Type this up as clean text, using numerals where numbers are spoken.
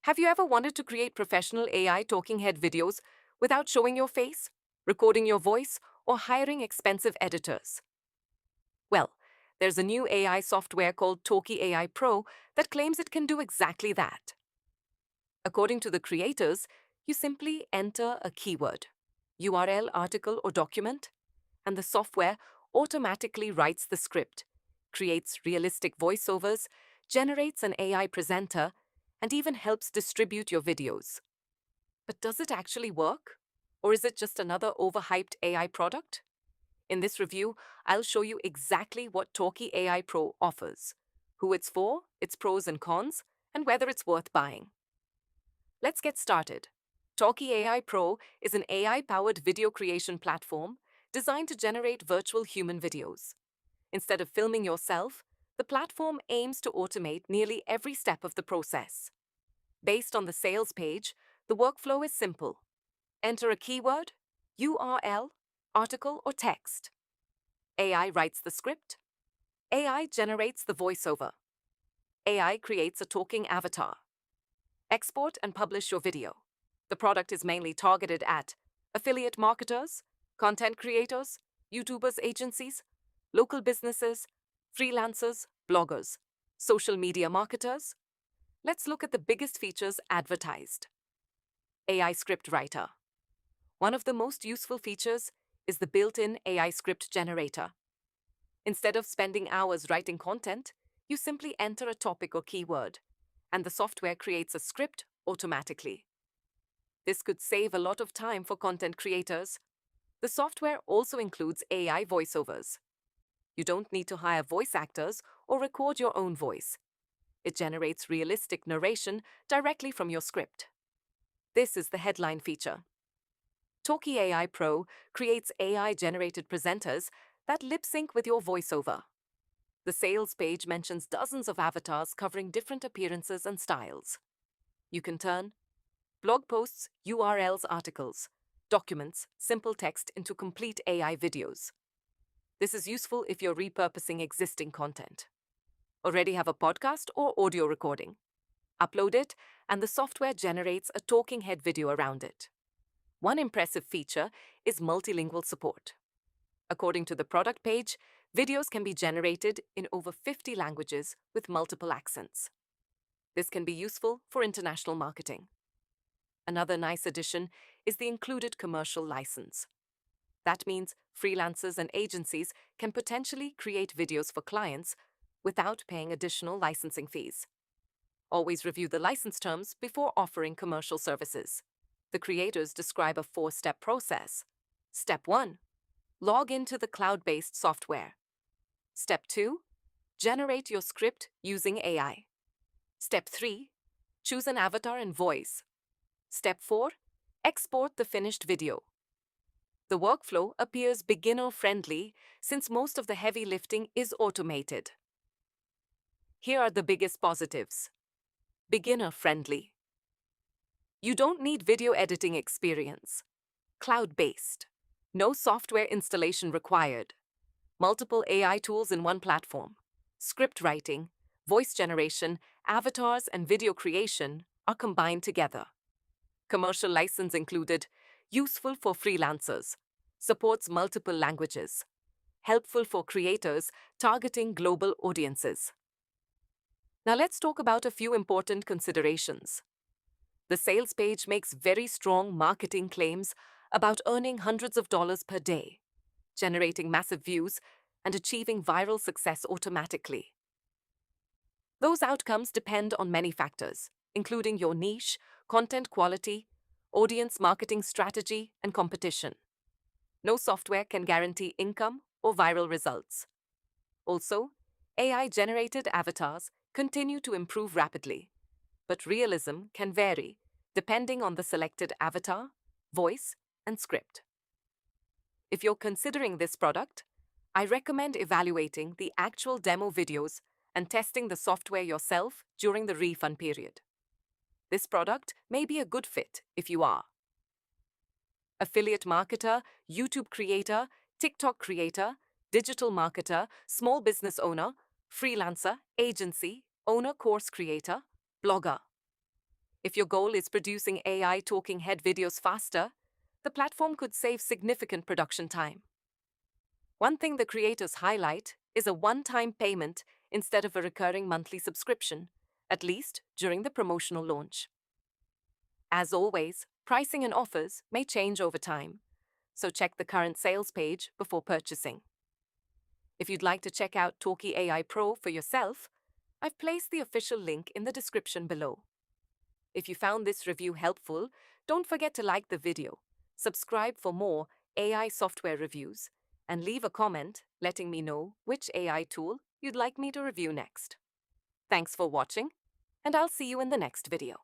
Have you ever wanted to create professional AI talking head videos without showing your face, recording your voice, or hiring expensive editors? Well, there's a new AI software called Talkie AI Pro that claims it can do exactly that. According to the creators, you simply enter a keyword, URL, article, or document, and the software automatically writes the script, creates realistic voiceovers, generates an AI presenter, and even helps distribute your videos. But does it actually work? Or is it just another overhyped AI product? In this review, I'll show you exactly what Talkie AI Pro offers, who it's for, its pros and cons, and whether it's worth buying. Let's get started. Talkie AI Pro is an AI-powered video creation platform designed to generate virtual human videos. Instead of filming yourself, the platform aims to automate nearly every step of the process. Based on the sales page, the workflow is simple. Enter a keyword, URL, article, or text. AI writes the script. AI generates the voiceover. AI creates a talking avatar. Export and publish your video. The product is mainly targeted at affiliate marketers, content creators, YouTubers, agencies, local businesses, freelancers, bloggers, social media marketers. Let's look at the biggest features advertised. AI script writer. One of the most useful features is the built-in AI script generator. Instead of spending hours writing content, you simply enter a topic or keyword, and the software creates a script automatically. This could save a lot of time for content creators. The software also includes AI voiceovers. You don't need to hire voice actors or record your own voice. It generates realistic narration directly from your script. This is the headline feature. Talkie AI Pro creates AI-generated presenters that lip-sync with your voiceover. The sales page mentions dozens of avatars covering different appearances and styles. You can turn blog posts, URLs, articles, documents, simple text into complete AI videos. This is useful if you're repurposing existing content. Already have a podcast or audio recording? Upload it, and the software generates a talking head video around it. One impressive feature is multilingual support. According to the product page, videos can be generated in over 50 languages with multiple accents. This can be useful for international marketing. Another nice addition is the included commercial license. That means freelancers and agencies can potentially create videos for clients without paying additional licensing fees. Always review the license terms before offering commercial services. The creators describe a 4-step process. Step 1. Log into the cloud-based software. Step 2. Generate your script using AI. Step 3. Choose an avatar and voice. Step 4. Export the finished video. The workflow appears beginner-friendly since most of the heavy lifting is automated. Here are the biggest positives. Beginner-friendly. You don't need video editing experience. Cloud-based. No software installation required. Multiple AI tools in one platform. Script writing, voice generation, avatars, and video creation are combined together. Commercial license included. Useful for freelancers. Supports multiple languages. Helpful for creators targeting global audiences. Now let's talk about a few important considerations. The sales page makes very strong marketing claims about earning hundreds of dollars per day, generating massive views, and achieving viral success automatically. Those outcomes depend on many factors, including your niche, content quality, audience marketing strategy, and competition. No software can guarantee income or viral results. Also, AI-generated avatars continue to improve rapidly, but realism can vary depending on the selected avatar, voice, and script. If you're considering this product, I recommend evaluating the actual demo videos and testing the software yourself during the refund period. This product may be a good fit if you are affiliate marketer, YouTube creator, TikTok creator, digital marketer, small business owner, freelancer, agency, owner, course creator, blogger. If your goal is producing AI talking head videos faster, the platform could save significant production time. One thing the creators highlight is a one-time payment instead of a recurring monthly subscription, at least during the promotional launch. As always, pricing and offers may change over time, so check the current sales page before purchasing. If you'd like to check out Talkie AI Pro for yourself, I've placed the official link in the description below. If you found this review helpful, don't forget to like the video, subscribe for more AI software reviews, and leave a comment letting me know which AI tool you'd like me to review next. Thanks for watching, and I'll see you in the next video.